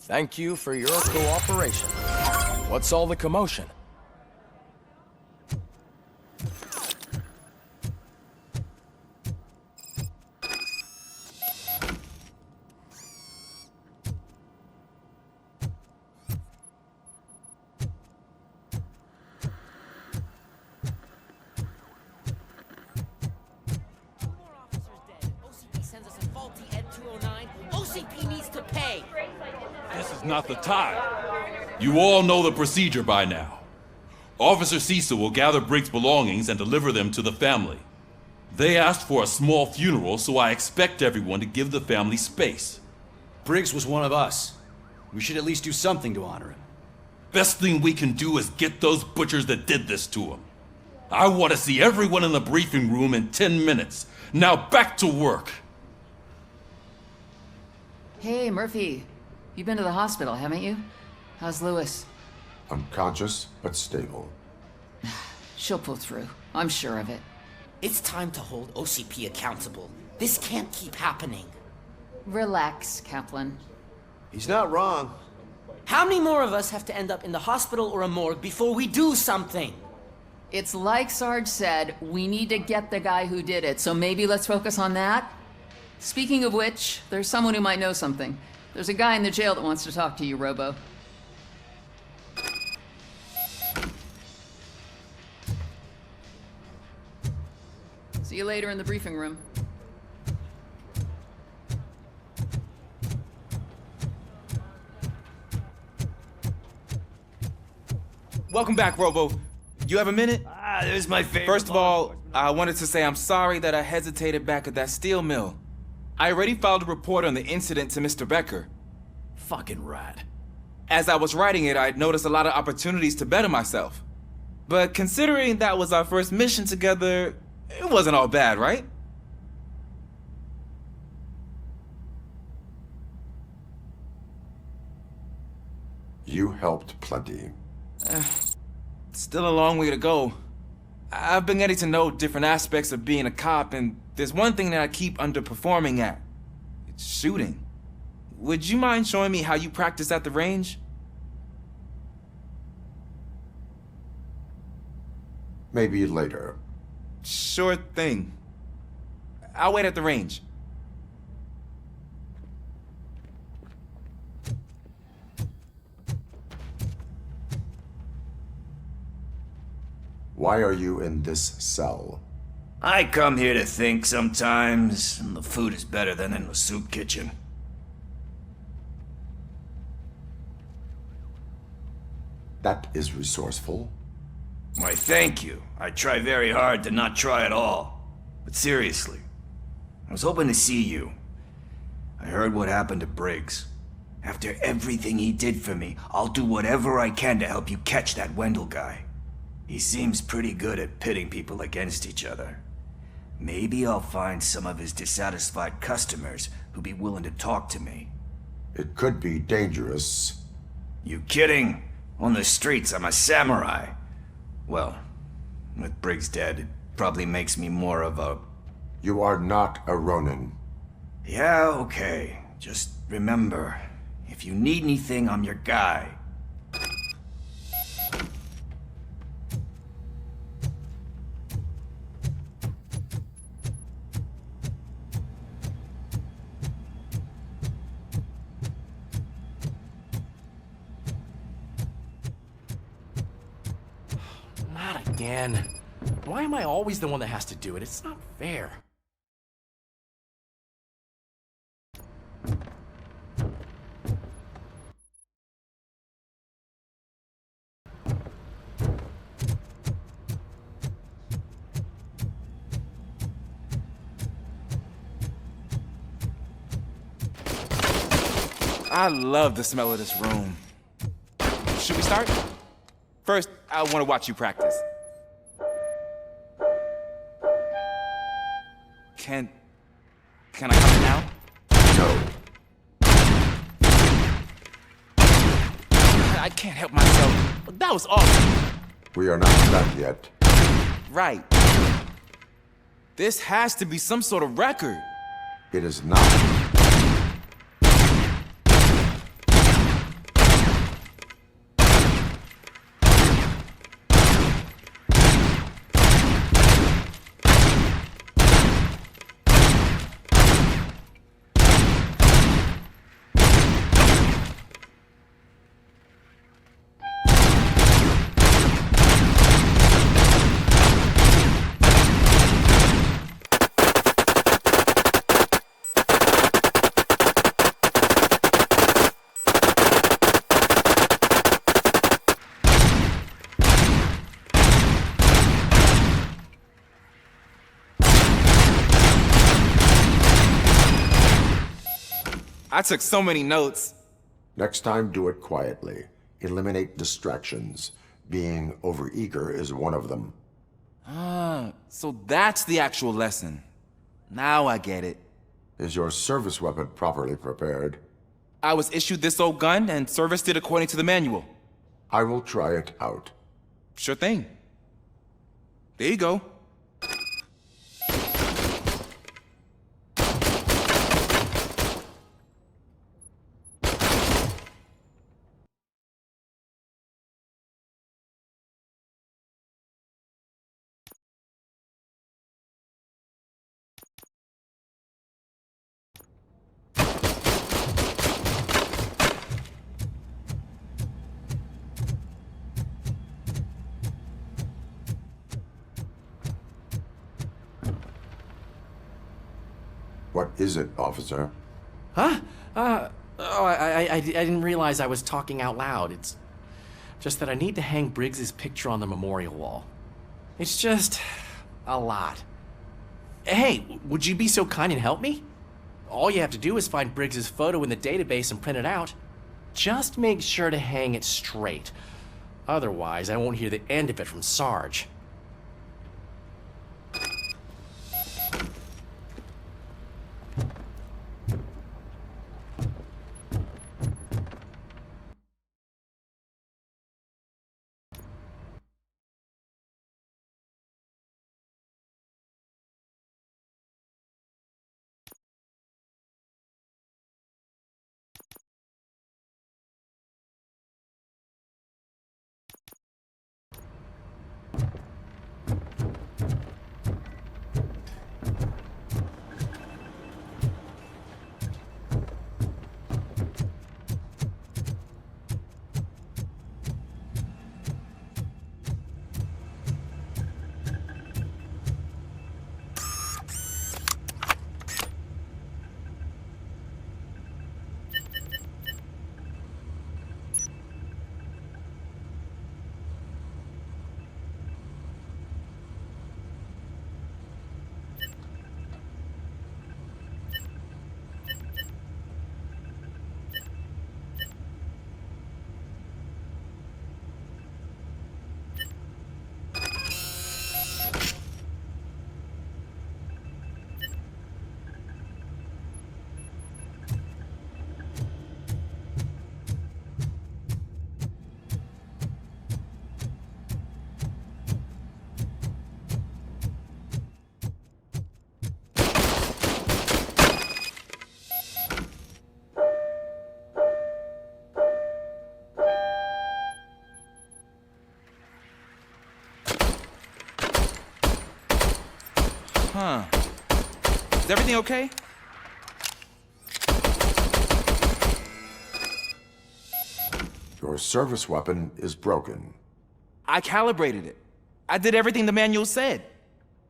Thank you for your cooperation. What's all the commotion? OCP needs to pay. This is not the time. You all know the procedure by now. Officer Cecil will gather Briggs' belongings and deliver them to the family. They asked for a small funeral, so I expect everyone to give the family space. Briggs was one of us. We should at least do something to honor him. Best thing we can do is get those butchers that did this to him. I want to see everyone in the briefing room in 10 minutes. Now back to work. Hey, Murphy. You've been to the hospital, haven't you? How's Lewis? Unconscious, but stable. She'll pull through. I'm sure of it. It's time to hold OCP accountable. This can't keep happening. Relax, Kaplan. He's not wrong. How many more of us have to end up in the hospital or a morgue before we do something? It's like Sarge said, we need to get the guy who did it, so maybe let's focus on that? Speaking of which, there's someone who might know something. There's a guy in the jail that wants to talk to you, Robo. See you later in the briefing room. Welcome back, Robo. You have a minute? This is my favorite. First of all, I wanted to say I'm sorry that I hesitated back at that steel mill. I already filed a report on the incident to Mr. Becker. Fucking rat. As I was writing it, I'd noticed a lot of opportunities to better myself. But considering that was our first mission together, it wasn't all bad, right? You helped plenty. Still a long way to go. I've been getting to know different aspects of being a cop, and there's one thing that I keep underperforming at. It's shooting. Would you mind showing me how you practice at the range? Maybe later. Sure thing. I'll wait at the range. Why are you in this cell? I come here to think sometimes, and the food is better than in the soup kitchen. That is resourceful. Why, thank you. I try very hard to not try at all. But seriously, I was hoping to see you. I heard what happened to Briggs. After everything he did for me, I'll do whatever I can to help you catch that Wendell guy. He seems pretty good at pitting people against each other. Maybe I'll find some of his dissatisfied customers who'd be willing to talk to me. It could be dangerous. You kidding? On the streets, I'm a samurai. Well, with Briggs dead, it probably makes me more of a... You are not a Ronin. Yeah, okay. Just remember, if you need anything, I'm your guy. Not again. Why am I always the one that has to do it? It's not fair. I love the smell of this room. Should we start? First, I want to watch you practice. Can I come now? No. I can't help myself. That was awesome. We are not done yet. Right. This has to be some sort of record. It is not. I took so many notes. Next time, do it quietly. Eliminate distractions. Being overeager is one of them. So that's the actual lesson. Now I get it. Is your service weapon properly prepared? I was issued this old gun and serviced it according to the manual. I will try it out. Sure thing. There you go. What is it, officer? Huh? I didn't realize I was talking out loud. It's just that I need to hang Briggs's picture on the memorial wall. It's just a lot. Hey, would you be so kind and help me? All you have to do is find Briggs's photo in the database and print it out. Just make sure to hang it straight. Otherwise, I won't hear the end of it from Sarge. Huh. Is everything okay? Your service weapon is broken. I calibrated it. I did everything the manual said.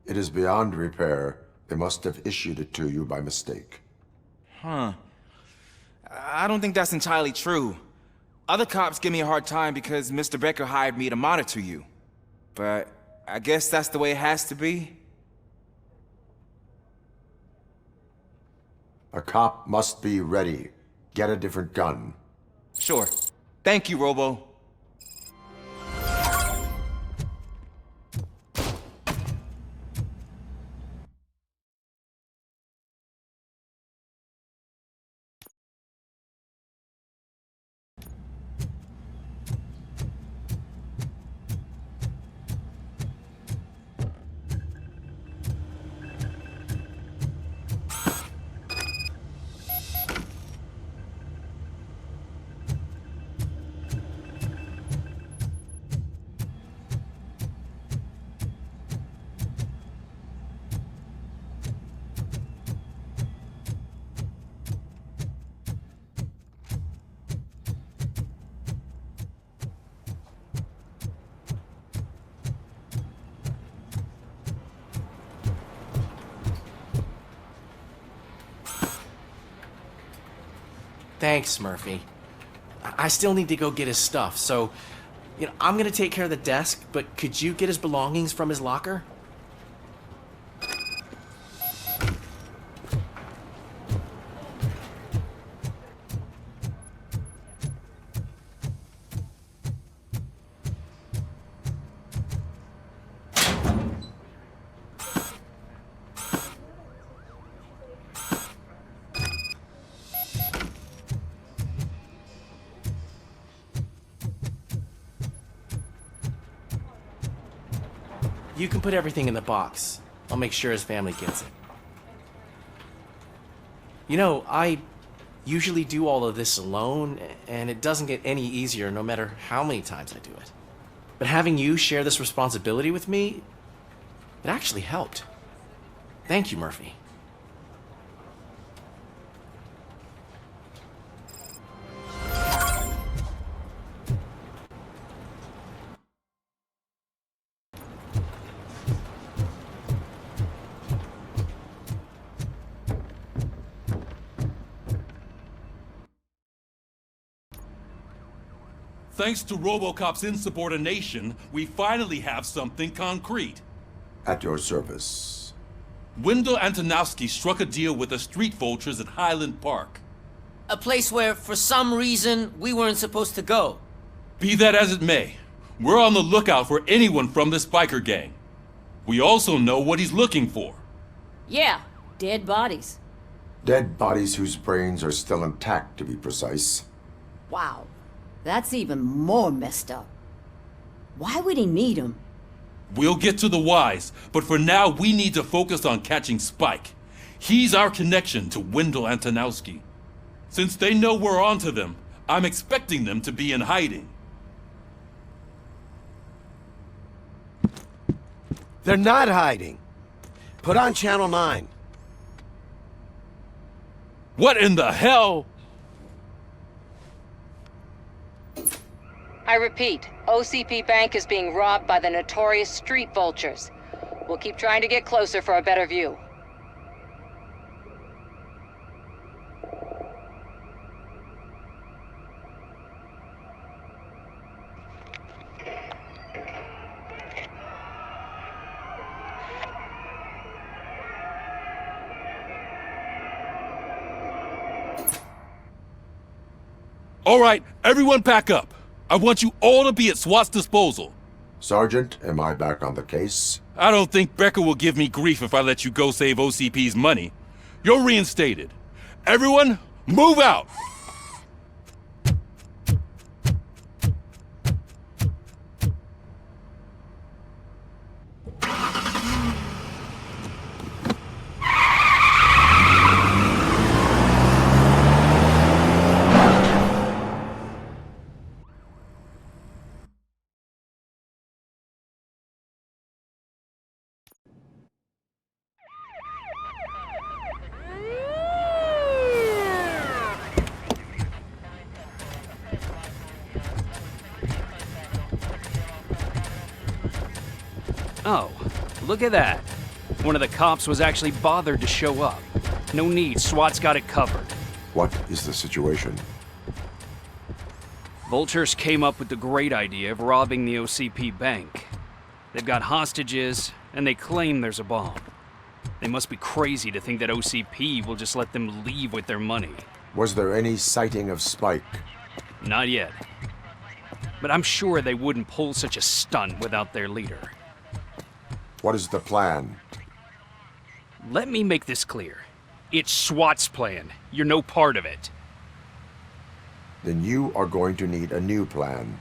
It is beyond repair. They must have issued it to you by mistake. Huh. I don't think that's entirely true. Other cops give me a hard time because Mr. Becker hired me to monitor you. But I guess that's the way it has to be. A cop must be ready. Get a different gun. Sure. Thank you, Robo. Thanks, Murphy. I still need to go get his stuff, so, I'm gonna take care of the desk, but could you get his belongings from his locker? You can put everything in the box. I'll make sure his family gets it. You know, I usually do all of this alone, and it doesn't get any easier no matter how many times I do it. But having you share this responsibility with me, it actually helped. Thank you, Murphy. Thanks to RoboCop's insubordination, we finally have something concrete. At your service. Wendell Antonowski struck a deal with the street vultures at Highland Park. A place where, for some reason, we weren't supposed to go. Be that as it may, we're on the lookout for anyone from this biker gang. We also know what he's looking for. Yeah, dead bodies. Dead bodies whose brains are still intact, to be precise. Wow, that's even more messed up. Why would he need them? We'll get to the whys, but for now we need to focus on catching Spike. He's our connection to Wendell Antonowski. Since they know we're onto them, I'm expecting them to be in hiding. They're not hiding. Put on Channel 9. What in the hell? I repeat, OCP Bank is being robbed by the notorious street vultures. We'll keep trying to get closer for a better view. All right, everyone pack up. I want you all to be at SWAT's disposal. Sergeant, am I back on the case? I don't think Becker will give me grief if I let you go save OCP's money. You're reinstated. Everyone, move out! Oh, look at that. One of the cops was actually bothered to show up. No need, SWAT's got it covered. What is the situation? Vultures came up with the great idea of robbing the OCP bank. They've got hostages, and they claim there's a bomb. They must be crazy to think that OCP will just let them leave with their money. Was there any sighting of Spike? Not yet. But I'm sure they wouldn't pull such a stunt without their leader. What is the plan? Let me make this clear. It's SWAT's plan. You're no part of it. Then you are going to need a new plan.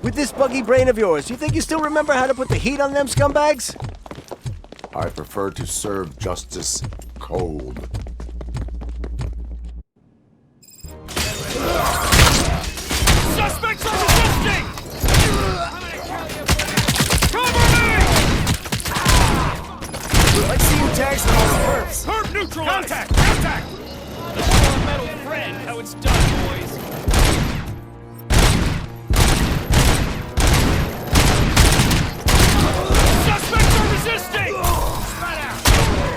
With this buggy brain of yours, you think you still remember how to put the heat on them scumbags? I prefer to serve justice cold. Suspects are resisting! Cover me! Let's see who tags them on the perps. Perp neutralized! Contact! The metal friend, how it's done, boys. Suspects are resisting!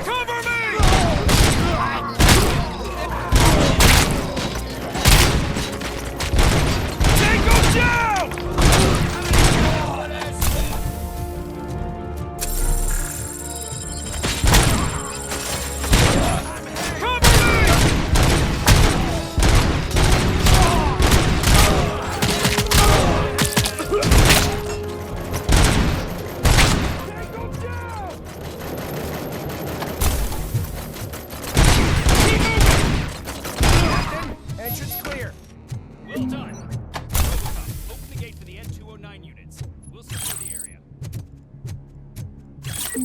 Cover me! Tango down! Cover me! I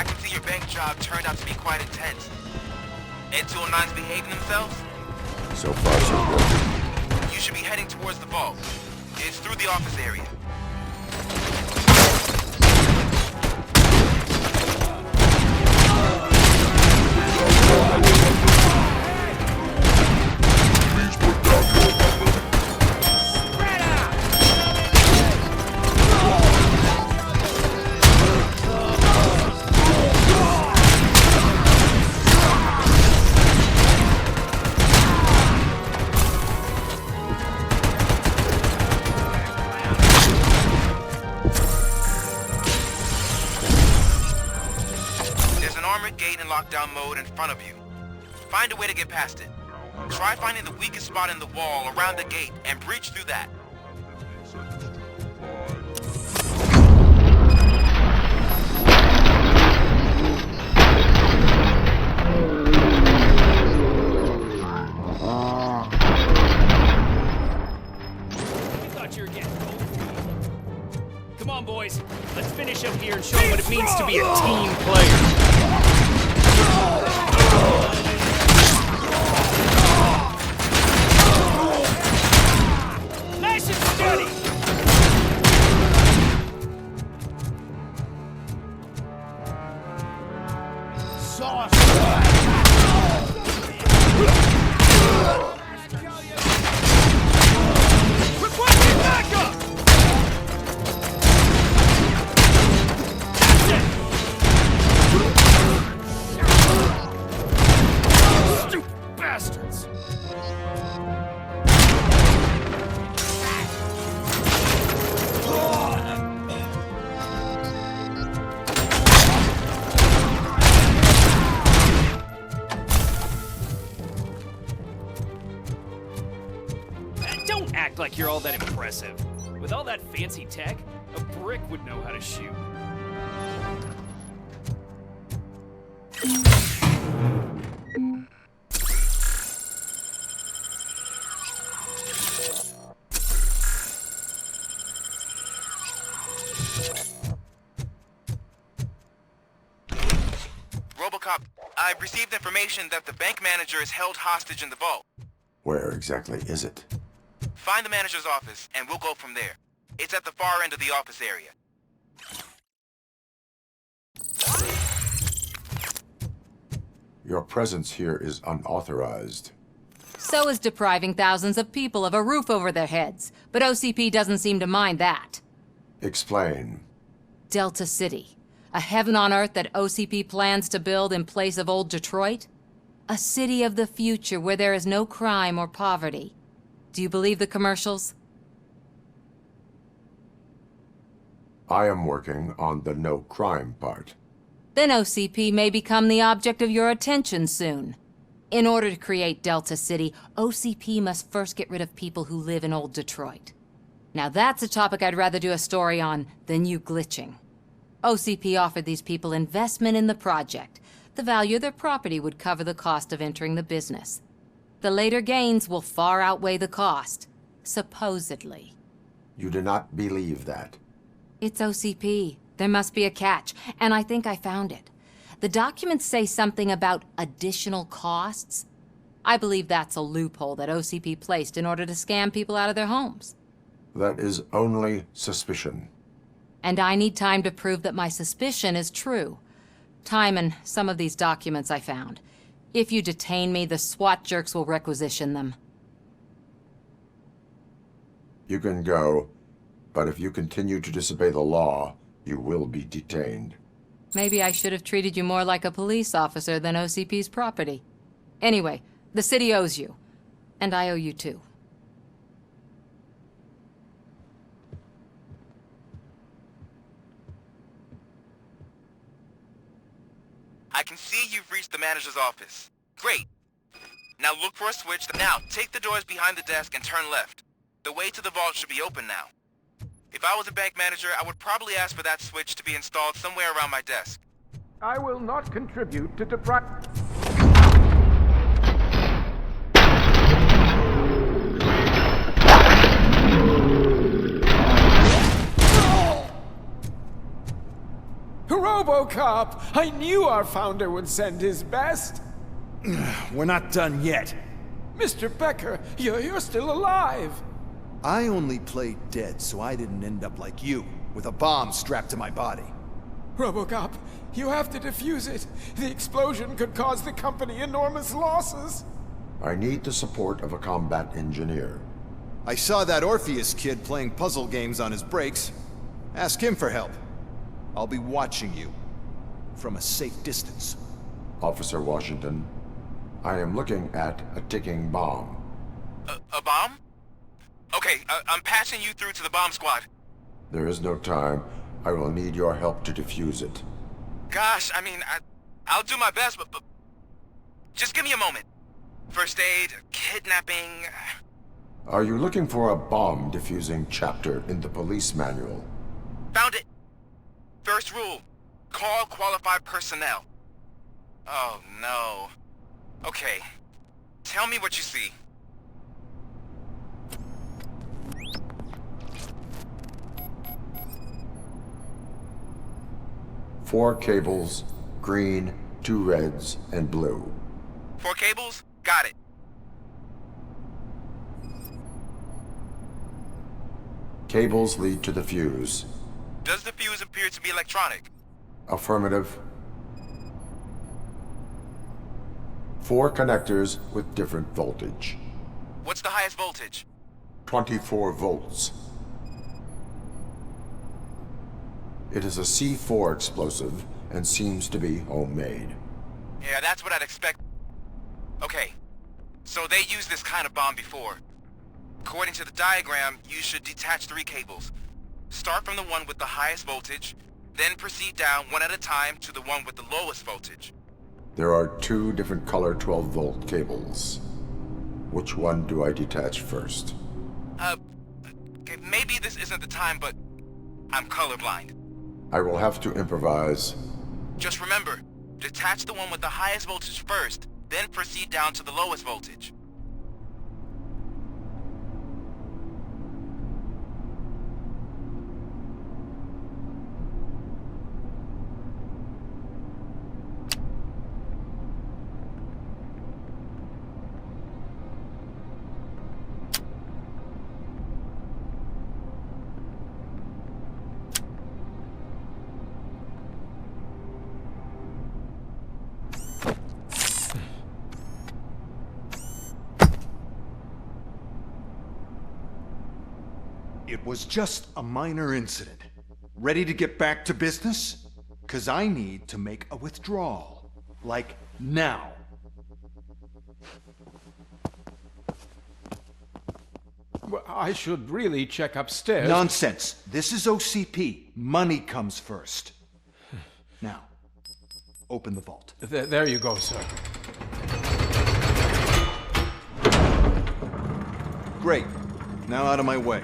can see your bank job turned out to be quite intense. Ed 209's behaving themselves? So far, so good. You should be heading towards the vault. It's through the office area. Gate in lockdown mode in front of you. Find a way to get past it. Try finding the weakest spot in the wall around the gate and breach through that. I thought you were getting cold feet. Come on, boys. Let's finish up here and show them what it means to be a team player. Nice and steady! Requesting backup! Stupid bastards! Don't act like you're all that impressive. With all that fancy tech, a brick would know how to shoot. RoboCop, I've received information that the bank manager is held hostage in the vault. Where exactly is it? Find the manager's office, and we'll go from there. It's at the far end of the office area. Your presence here is unauthorized. So is depriving thousands of people of a roof over their heads. But OCP doesn't seem to mind that. Explain. Delta City. A heaven on earth that OCP plans to build in place of old Detroit? A city of the future where there is no crime or poverty. Do you believe the commercials? I am working on the no crime part. Then OCP may become the object of your attention soon. In order to create Delta City, OCP must first get rid of people who live in old Detroit. Now that's a topic I'd rather do a story on than you glitching. OCP offered these people investment in the project. The value of their property would cover the cost of entering the business. The later gains will far outweigh the cost, supposedly. You do not believe that. It's OCP. There must be a catch, and I think I found it. The documents say something about additional costs. I believe that's a loophole that OCP placed in order to scam people out of their homes. That is only suspicion. And I need time to prove that my suspicion is true. Time and some of these documents I found. If you detain me, the SWAT jerks will requisition them. You can go, but if you continue to disobey the law, you will be detained. Maybe I should have treated you more like a police officer than OCP's property. Anyway, the city owes you. And I owe you too. I can see you've reached the manager's office. Great. Now look for a switch. Now, take the doors behind the desk and turn left. The way to the vault should be open now. If I was a bank manager, I would probably ask for that switch to be installed somewhere around my desk. I will not contribute to deprive... RoboCop! I knew our founder would send his best! We're not done yet. Mr. Becker, you're still alive! I only played dead so I didn't end up like you, with a bomb strapped to my body. RoboCop, you have to defuse it. The explosion could cause the company enormous losses. I need the support of a combat engineer. I saw that Orpheus kid playing puzzle games on his breaks. Ask him for help. I'll be watching you. From a safe distance. Officer Washington, I am looking at a ticking bomb. A bomb? Okay, I'm passing you through to the bomb squad. There is no time. I will need your help to defuse it. Gosh, I mean, I'll do my best, but just give me a moment. First aid, kidnapping... Are you looking for a bomb defusing chapter in the police manual? Found it! First rule, call qualified personnel. Oh, no. Okay, tell me what you see. Four cables, green, 2 reds, and blue. 4 cables? Got it. Cables lead to the fuse. Does the fuse appear to be electronic? Affirmative. 4 connectors with different voltage. What's the highest voltage? 24 volts. It is a C4 explosive and seems to be homemade. Yeah, that's what I'd expect. Okay, so they used this kind of bomb before. According to the diagram, you should detach 3 cables. Start from the one with the highest voltage, then proceed down one at a time to the one with the lowest voltage. There are 2 different color 12-volt cables. Which one do I detach first? Okay, maybe this isn't the time, but I'm colorblind. I will have to improvise. Just remember, detach the one with the highest voltage first, then proceed down to the lowest voltage. It was just a minor incident. Ready to get back to business? 'Cause I need to make a withdrawal. Like, now. Well, I should really check upstairs. Nonsense. This is OCP. Money comes first. Now, open the vault. There you go, sir. Great. Now out of my way.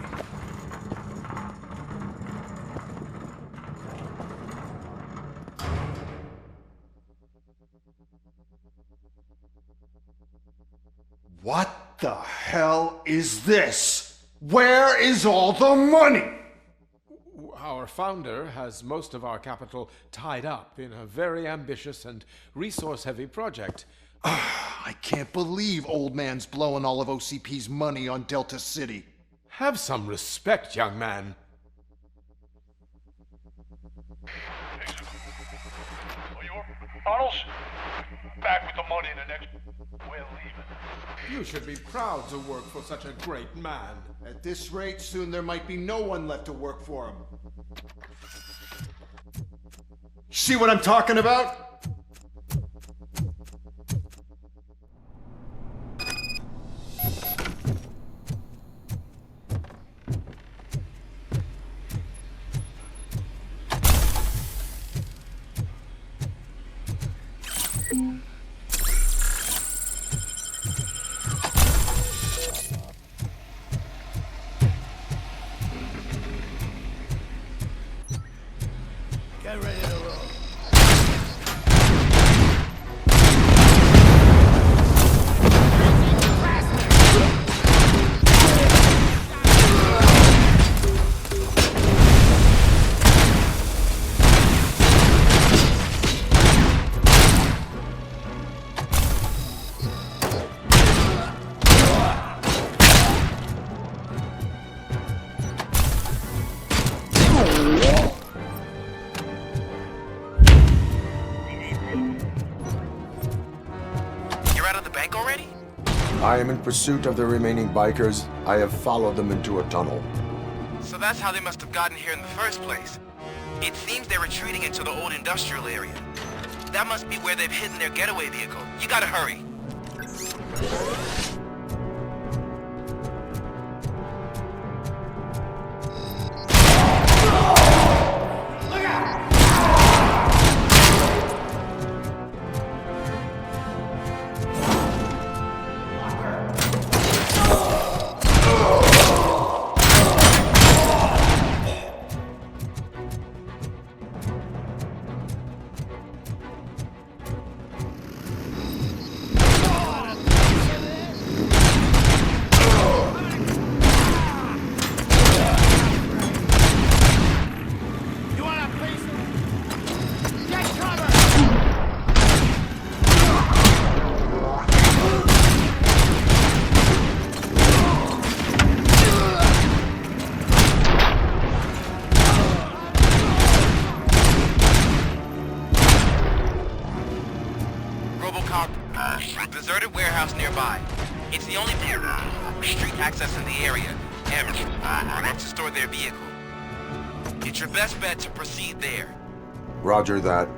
What the hell is this? Where is all the money? Our founder has most of our capital tied up in a very ambitious and resource-heavy project. I can't believe old man's blowing all of OCP's money on Delta City. Have some respect, young man. Arnold's back with the money in the next... We're leaving. You should be proud to work for such a great man. At this rate, soon there might be no one left to work for him. See what I'm talking about? Get ready to roll. You're out of the bank already? I am in pursuit of the remaining bikers. I have followed them into a tunnel. So that's how they must have gotten here in the first place. It seems they're retreating into the old industrial area. That must be where they've hidden their getaway vehicle. You gotta hurry. RoboCop, deserted warehouse nearby. It's the only street access in the area, and wants to store their vehicle. It's your best bet to proceed there. Roger that.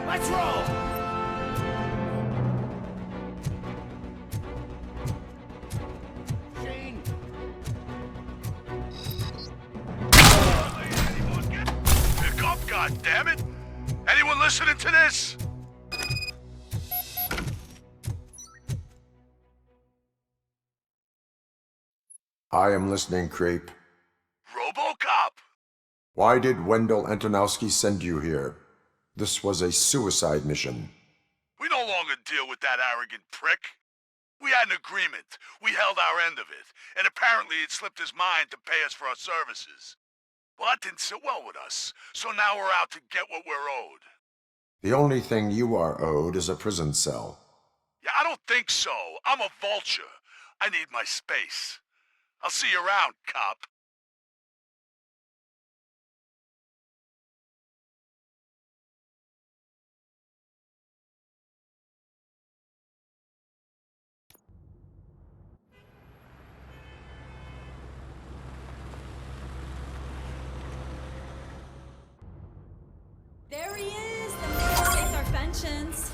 Let's roll! Shane! Pick up, goddammit! Anyone listening to this? I am listening, Creep. RoboCop! Why did Wendell Antonowski send you here? This was a suicide mission. We no longer deal with that arrogant prick. We had an agreement. We held our end of it, and apparently it slipped his mind to pay us for our services. Well, that didn't sit well with us, so now we're out to get what we're owed. The only thing you are owed is a prison cell. Yeah, I don't think so. I'm a vulture. I need my space. I'll see you around, cop. There he is! The man who saved our pensions.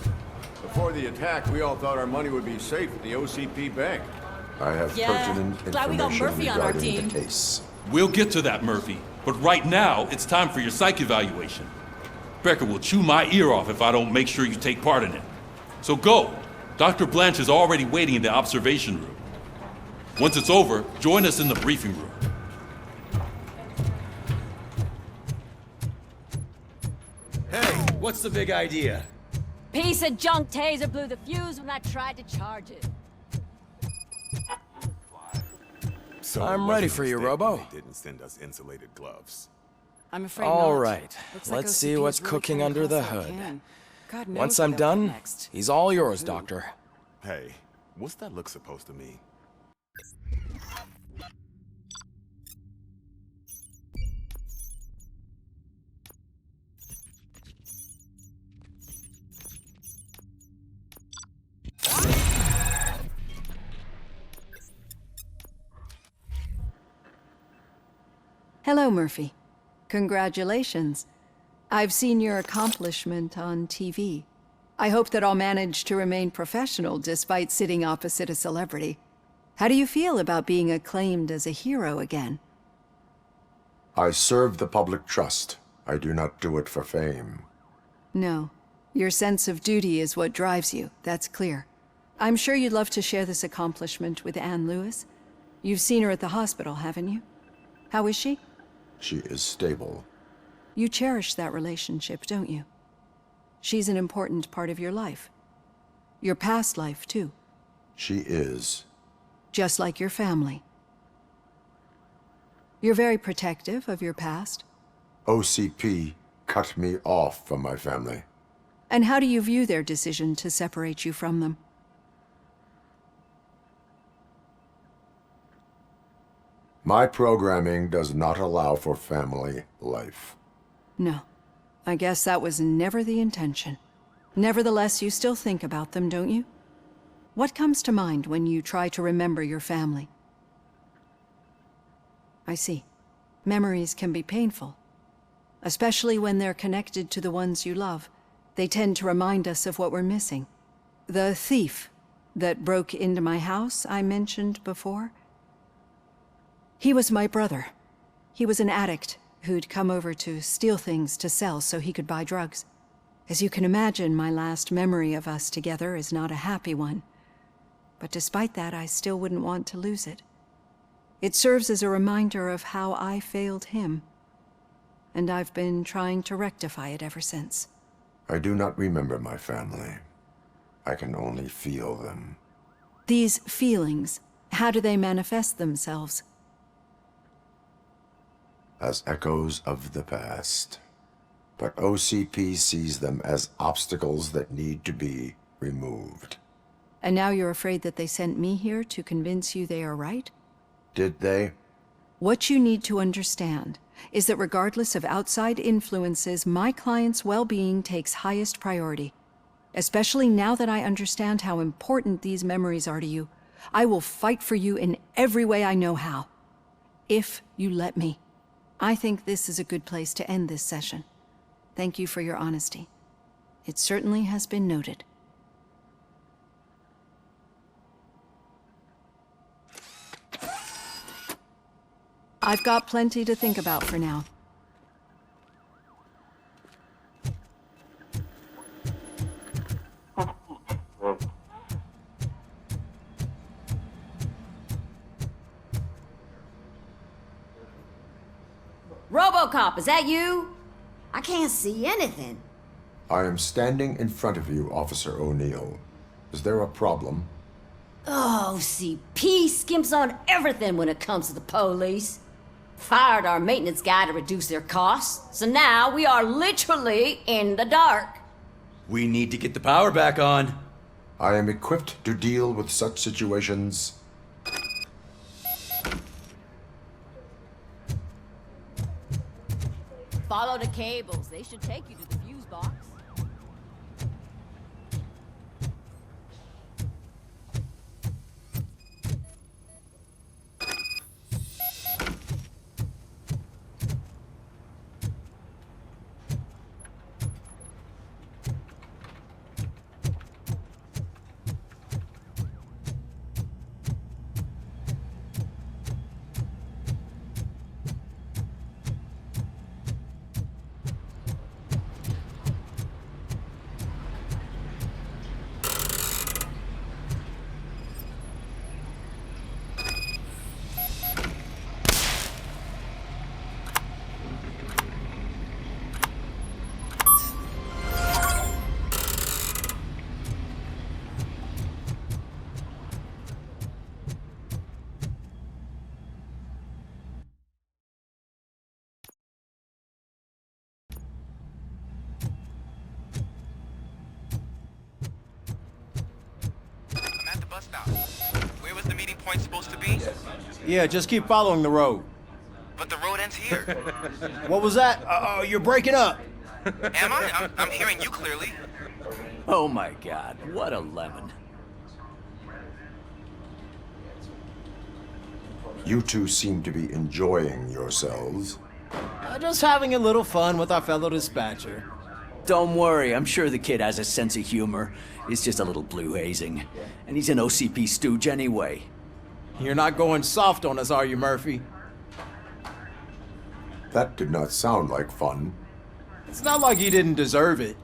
Before the attack, we all thought our money would be safe at the OCP bank. I have pertinent Glad we got information Murphy on our regarding team. the case. We'll get to that, Murphy. But right now, it's time for your psych evaluation. Becker will chew my ear off if I don't make sure you take part in it. So go. Dr. Blanche is already waiting in the observation room. Once it's over, join us in the briefing room. Hey, what's the big idea? Piece of junk taser blew the fuse when I tried to charge it. So I'm ready for you, Robo. They didn't send us insulated gloves. I'm afraid All not. right, Looks like let's see OCP what's is really cooking trying to under the cause that hood. can. God knows Once what I'm they'll do done, next. he's all yours, Doctor. Hey, what's that look supposed to mean? Hello, Murphy. Congratulations. I've seen your accomplishment on TV. I hope that I'll manage to remain professional despite sitting opposite a celebrity. How do you feel about being acclaimed as a hero again? I serve the public trust. I do not do it for fame. No. Your sense of duty is what drives you, that's clear. I'm sure you'd love to share this accomplishment with Anne Lewis. You've seen her at the hospital, haven't you? How is she? She is stable. You cherish that relationship, don't you? She's an important part of your life. Your past life, too. She is. Just like your family. You're very protective of your past. OCP cut me off from my family. And how do you view their decision to separate you from them? My programming does not allow for family life. No. I guess that was never the intention. Nevertheless, you still think about them, don't you? What comes to mind when you try to remember your family? I see. Memories can be painful. Especially when they're connected to the ones you love. They tend to remind us of what we're missing. The thief that broke into my house I mentioned before? He was my brother. He was an addict who'd come over to steal things to sell so he could buy drugs. As you can imagine, my last memory of us together is not a happy one. But despite that, I still wouldn't want to lose it. It serves as a reminder of how I failed him. And I've been trying to rectify it ever since. I do not remember my family. I can only feel them. These feelings, how do they manifest themselves? As echoes of the past. But OCP sees them as obstacles that need to be removed. And now you're afraid that they sent me here to convince you they are right? Did they? What you need to understand is that regardless of outside influences, my client's well-being takes highest priority. Especially now that I understand how important these memories are to you, I will fight for you in every way I know how. If you let me. I think this is a good place to end this session. Thank you for your honesty. It certainly has been noted. I've got plenty to think about for now. RoboCop, is that you? I can't see anything. I am standing in front of you, Officer O'Neill. Is there a problem? Oh, OCP skimps on everything when it comes to the police. Fired our maintenance guy to reduce their costs, so now we are literally in the dark. We need to get the power back on. I am equipped to deal with such situations. Follow the cables. They should take you to the fuse box. Bus stop. Where was the meeting point supposed to be? Yeah, just keep following the road. But the road ends here. What was that? You're breaking up. Am I? I'm hearing you clearly. Oh my god, what a lemon. You two seem to be enjoying yourselves. Just having a little fun with our fellow dispatcher. Don't worry, I'm sure the kid has a sense of humor. It's just a little blue hazing. And he's an OCP stooge anyway. You're not going soft on us, are you, Murphy? That did not sound like fun. It's not like he didn't deserve it.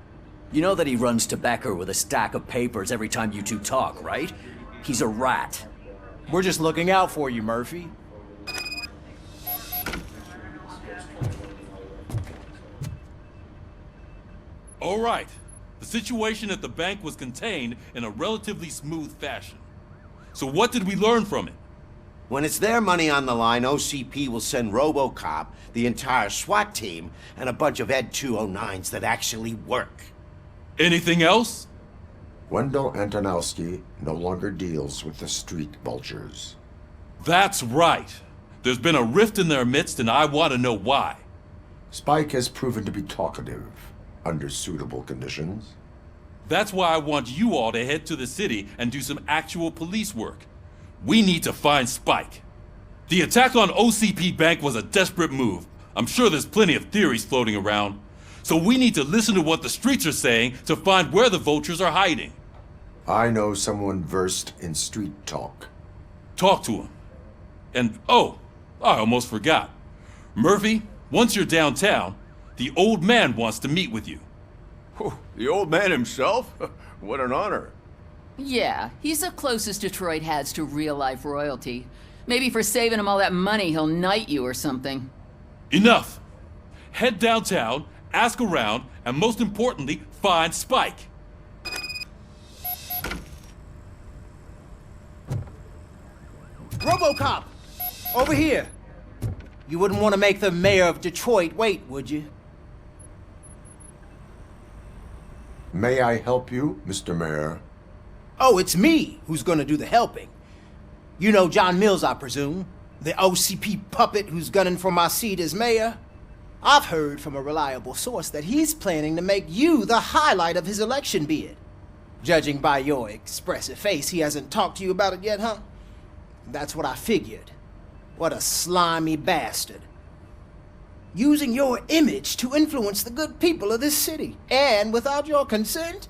You know that he runs to Becker with a stack of papers every time you two talk, right? He's a rat. We're just looking out for you, Murphy. All right. The situation at the bank was contained in a relatively smooth fashion. So what did we learn from it? When it's their money on the line, OCP will send RoboCop, the entire SWAT team, and a bunch of Ed 209s that actually work. Anything else? Wendell Antonowski no longer deals with the street vultures. That's right. There's been a rift in their midst, and I want to know why. Spike has proven to be talkative under suitable conditions. That's why I want you all to head to the city and do some actual police work. We need to find Spike. The attack on OCP Bank was a desperate move. I'm sure there's plenty of theories floating around. So we need to listen to what the streets are saying to find where the vultures are hiding. I know someone versed in street talk. Talk to him. And, oh, I almost forgot. Murphy, once you're downtown, the old man wants to meet with you. The old man himself? What an honor. Yeah, he's the closest Detroit has to real-life royalty. Maybe for saving him all that money, he'll knight you or something. Enough! Head downtown, ask around, and most importantly, find Spike. RoboCop! Over here! You wouldn't want to make the mayor of Detroit wait, would you? May I help you, Mr. Mayor? Oh, it's me who's gonna do the helping. You know John Mills, I presume? The OCP puppet who's gunning for my seat as mayor? I've heard from a reliable source that he's planning to make you the highlight of his election bid. Judging by your expressive face, he hasn't talked to you about it yet, huh? That's what I figured. What a slimy bastard. Using your image to influence the good people of this city, and without your consent?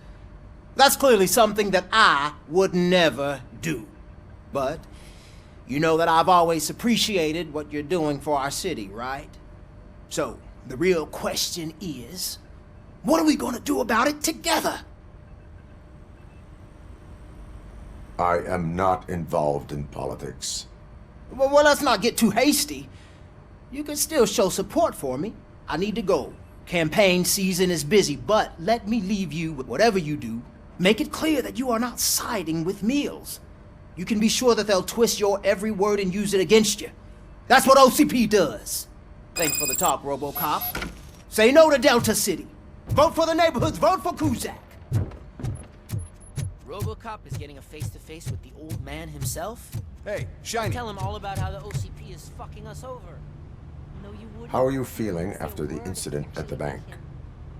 That's clearly something that I would never do. But you know that I've always appreciated what you're doing for our city, right? So, the real question is, what are we gonna do about it together? I am not involved in politics. Well, let's not get too hasty. You can still show support for me. I need to go. Campaign season is busy, but let me leave you with whatever you do. Make it clear that you are not siding with Mills. You can be sure that they'll twist your every word and use it against you. That's what OCP does. Thanks for the talk, RoboCop. Say no to Delta City. Vote for the neighborhoods, vote for Kuzak. RoboCop is getting a face-to-face with the old man himself? Hey, Shiny. Tell him all about how the OCP is fucking us over. No, you wouldn't. How are you feeling after the incident at the bank?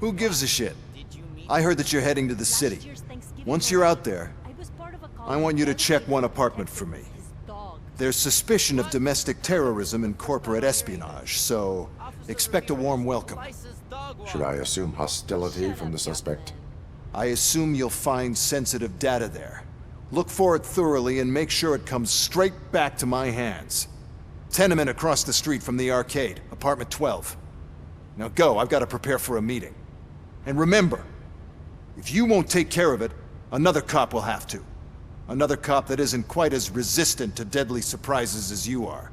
Who gives a shit? I heard that you're heading to the city. Once you're out there, I want you to check one apartment for me. There's suspicion of domestic terrorism and corporate espionage, so expect a warm welcome. Should I assume hostility from the suspect? I assume you'll find sensitive data there. Look for it thoroughly and make sure it comes straight back to my hands. Tenement across the street from the arcade, apartment 12. Now go, I've got to prepare for a meeting. And remember, if you won't take care of it, another cop will have to. Another cop that isn't quite as resistant to deadly surprises as you are.